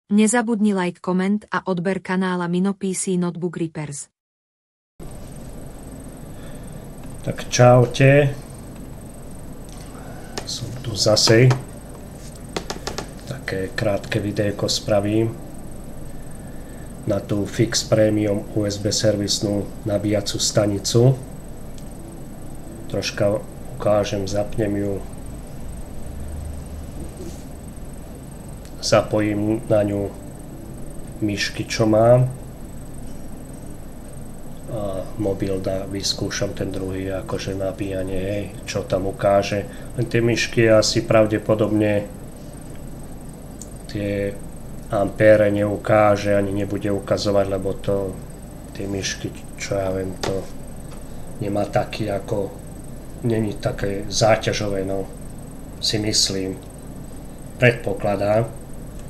Nezabudni like, koment a odber kanála MinoPC Notebook Repairs. Tak čaute. Som tu zase. Také krátke videjko spravím na tú Fix Premium USB servisnú nabíjacú stanicu. Troška ukážem, zapnem ju. Zapojím na ňu myšky, čo mám. A mobil vyskúšam ten druhý akože nabíjanie, hej, čo tam ukáže. Len tie myšky asi pravdepodobne tie ampére neukáže, ani nebude ukazovať, lebo to tie myšky, čo ja viem, to nemá taký ako, není také záťažové, no si myslím, predpokladám,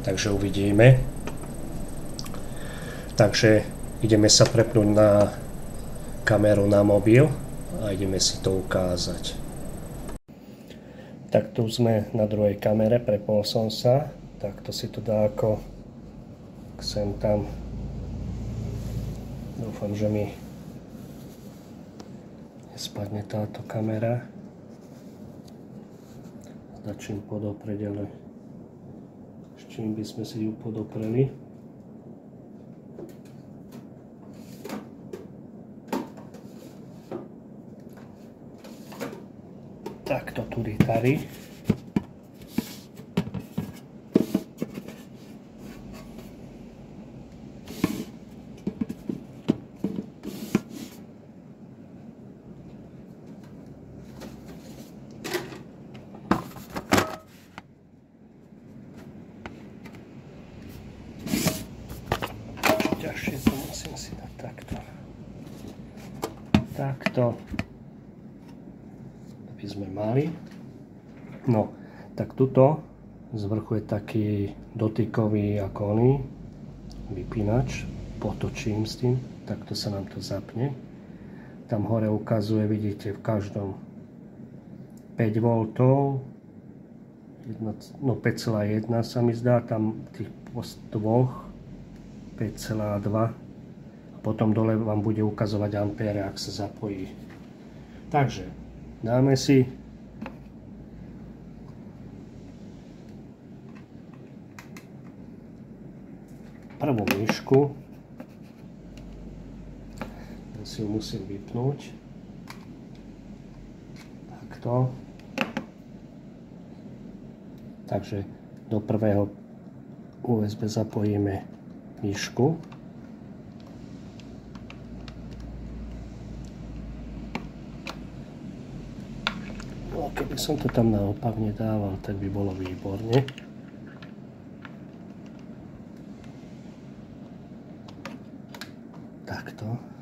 takže uvidíme. Takže ideme sa prepnúť na kameru na mobil a ideme si to ukázať. Tak tu sme na druhej kamere, prepol som sa. Takto si to dá ako sem tam. Dúfam, že mi nespadne táto kamera. Začím podopreť, ale s čím by sme si ju podopreli? Takto turitari. Ťažšie to musím si dať takto. Takto. Aby sme mali. No, tak tuto z vrchu je taký dotykový ako oný vypínač. Potočím s tým, takto sa nám to zapne. Tam hore ukazuje, vidíte, v každom 5 V, no 5,1 sa mi zdá, tam tých dvoch 5,2 a potom dole vám bude ukazovať ampére, ak sa zapojí. Takže dáme si prvú myšku. Ja si ju musím vypnúť. Takto. Takže do prvého USB zapojíme myšku. No, keby som to tam naopak nedával, tak by bolo výborne. Takto.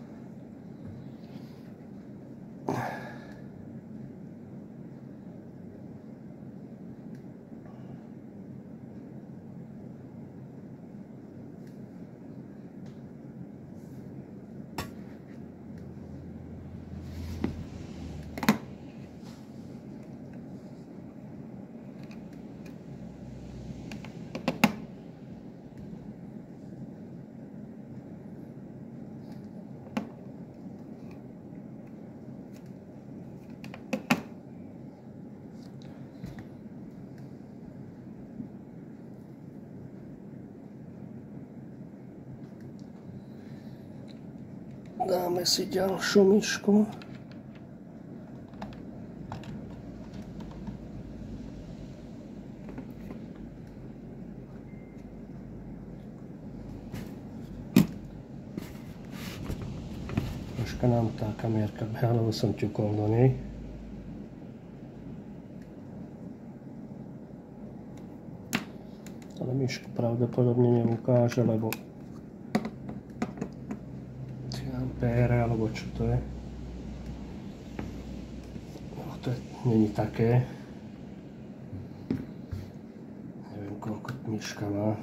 Dáme si ďalšiu myšku. Troška nám tá kamierka beha, lebo som ťukol do nej. Ale myšku pravdepodobne neukáže, lebo ampére, alebo čo to je. No, to není také. Neviem, koľko myška má.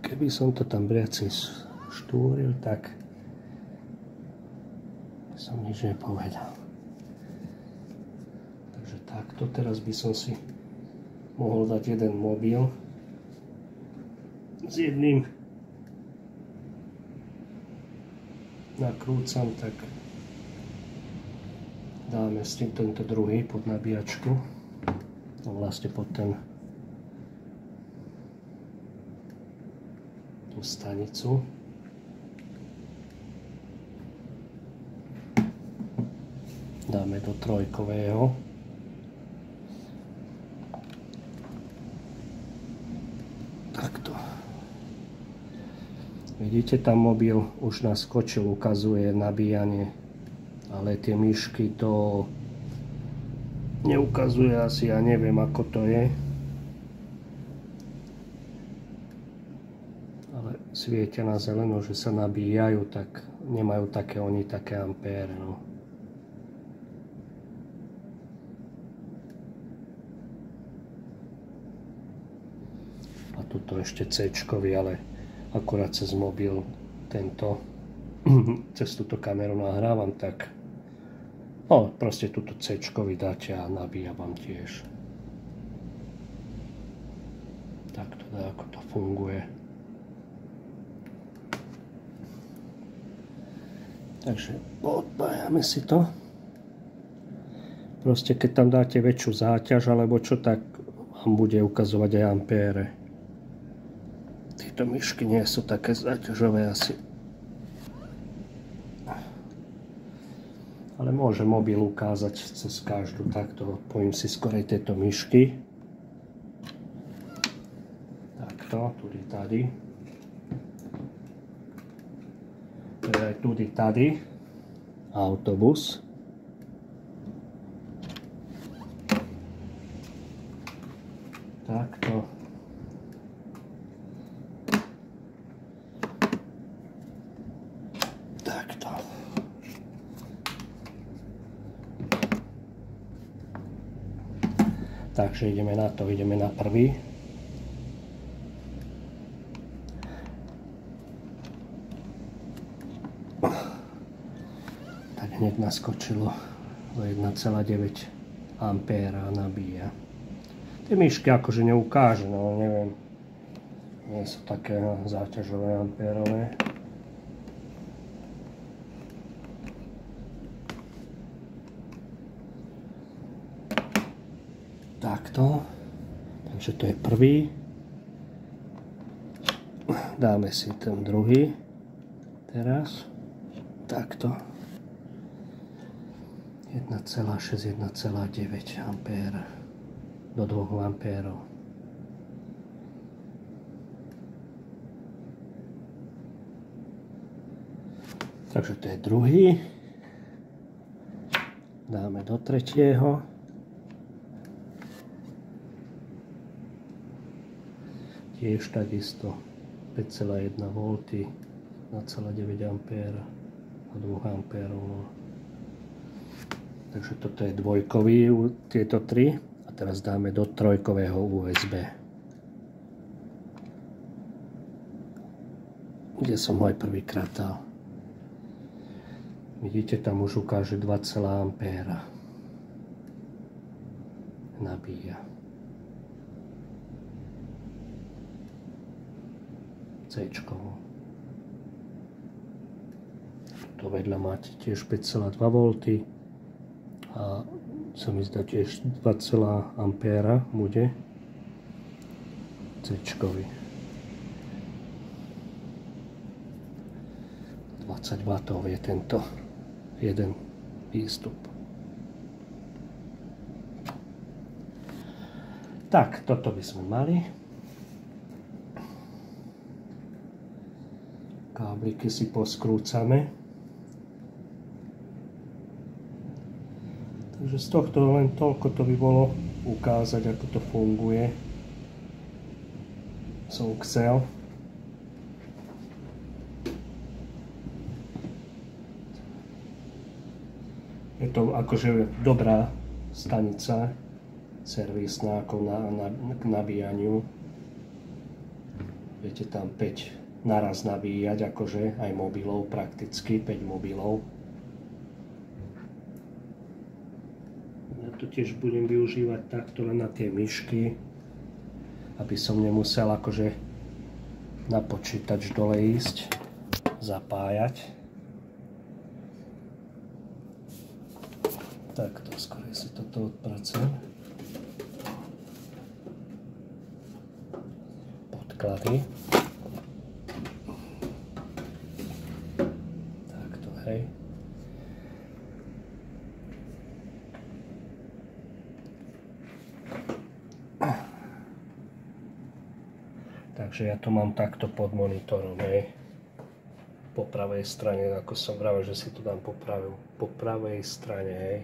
keby som to tam briacim štúril, tak som nič nepovedal. Takže takto, teraz by som si mohol dať jeden mobil s jedným nakrúcam, tak dáme s tým tento druhý pod nabíjačku, no vlastne pod tú stanicu. Dáme do trojkového. Takto. Vidíte, tam mobil už naskočil, ukazuje nabíjanie, ale tie myšky to neukazuje asi, ja neviem ako to je. Ale svietia na zeleno, že sa nabíjajú, tak nemajú také oni také ampére. No. A tuto ešte C-čkový, ale akurát cez mobil tento, cez túto kameru nahrávam, tak no proste túto C-čkový dáte a nabíja vám tiež. Takto dá, ako to funguje. Takže odpájame si to. Proste keď tam dáte väčšiu záťaž alebo čo, tak vám bude ukazovať aj ampére. Tieto myšky nie sú také záťažové asi. Ale môže mobil ukázať cez každú. Takto odpojím si skorej tieto myšky. Takto, tudy, tady. Tudy, tady. Autobus. Takto. Takto. Takže ideme na to, ideme na prvý. Tak hneď naskočilo do 1,9 ampéra nabíja. Tie myšky akože neukáže, no neviem, nie sú také záťažové ampérové. Takto, takže to je prvý. Dáme si ten druhý teraz, takto. 1,6, 1,9 ampéra do 2 ampérov. Takže to je druhý. Dáme do tretieho. Tiež takisto 5,1 V, 1,9 ampéra a 2 ampérov. Takže toto je dvojkový, tieto tri. A teraz dáme do trojkového USB. Kde som ho aj prvýkrát dal. Vidíte, tam už ukáže 2, ampéra. Nabíja. C-čkovo. Tu vedľa máte tiež 5,2 V a sa mi zdá tiež 2, ampéra bude C-čkový. 20 W je tento jeden výstup. Tak, toto by sme mali. Kábliky si poskrúcame. Takže z tohto len toľko to by bolo ukázať, ako to funguje. Som chcel. Je to akože dobrá stanica, servisná ako k nabíjaniu. Viete tam 5 naraz nabíjať, akože aj mobilov prakticky, 5 mobilov. Ja to tiež budem využívať takto len na tie myšky, aby som nemusel akože na počítač dole ísť, zapájať. Takto, skôr si toto odpracujem. Podklady. Takto, hej. Takže ja to mám takto pod monitorom, hej. Po pravej strane, ako som vravel, že si to dám po pravej strane, hej.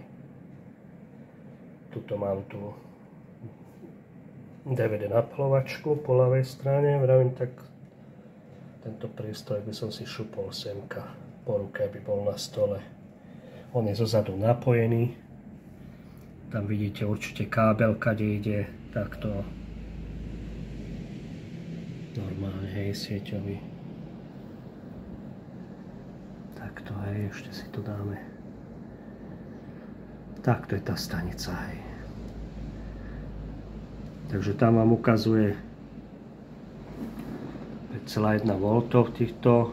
Tuto mám tu DVD napaľovačku po ľavej strane, vravím, tak tento prístroj by som si šupol semka po ruke, aby bol na stole. On je zozadu napojený, tam vidíte určite kábel, kade ide, takto normálne, hej, sieťový. Takto, hej, ešte si to dáme. Takto je tá stanica, hej. Takže tam vám ukazuje 5,1 V v týchto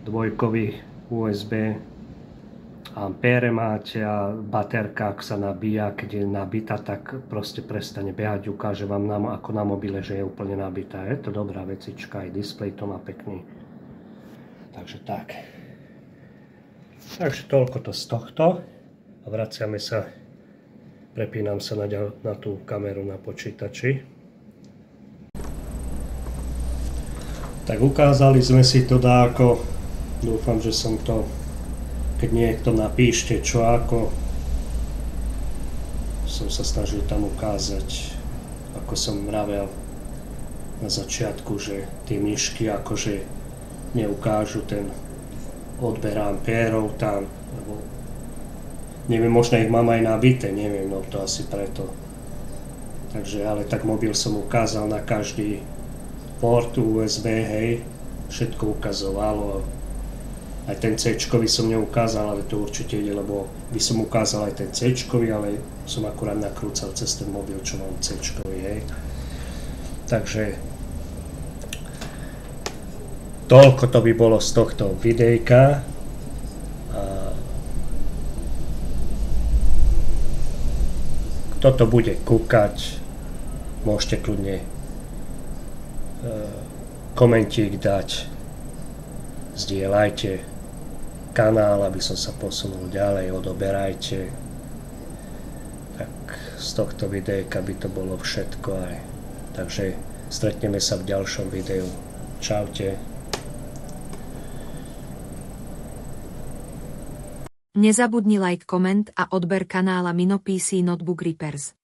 dvojkových USB. Ampére máte a baterka, ak sa nabíja, keď je nabitá, tak proste prestane behať. Ukáže vám ako na mobile, že je úplne nabitá. Je to dobrá vecička, aj displej to má pekný. Takže tak. Takže toľko to z tohto. A vraciame sa, prepínam sa na tú kameru na počítači. Tak ukázali sme si to dáko. Dúfam, že som to, keď niekto napíšte čo ako, som sa snažil tam ukázať, ako som vravel na začiatku, že tie myšky akože neukážu ten odber ampérov tam, lebo neviem, možno ich mám aj nabité, neviem, no to asi preto. Takže, ale tak mobil som ukázal na každý port USB, hej, všetko ukazovalo. Aj ten C-čkový som neukázal, ale to určite ide, lebo by som ukázal aj ten C-čkový, ale som akurát nakrúcal cez ten mobil, čo mám C-čkový, hej. Takže toľko to by bolo z tohto videjka. Kto to bude kúkať, môžete kľudne komentík dať, zdieľajte kanál, aby som sa posunul ďalej, odoberajte. Tak z tohto videjka by to bolo všetko aj. Takže stretneme sa v ďalšom videu. Čaute. Nezabudni like, koment a odber kanála MinoPC Notebook Repairs.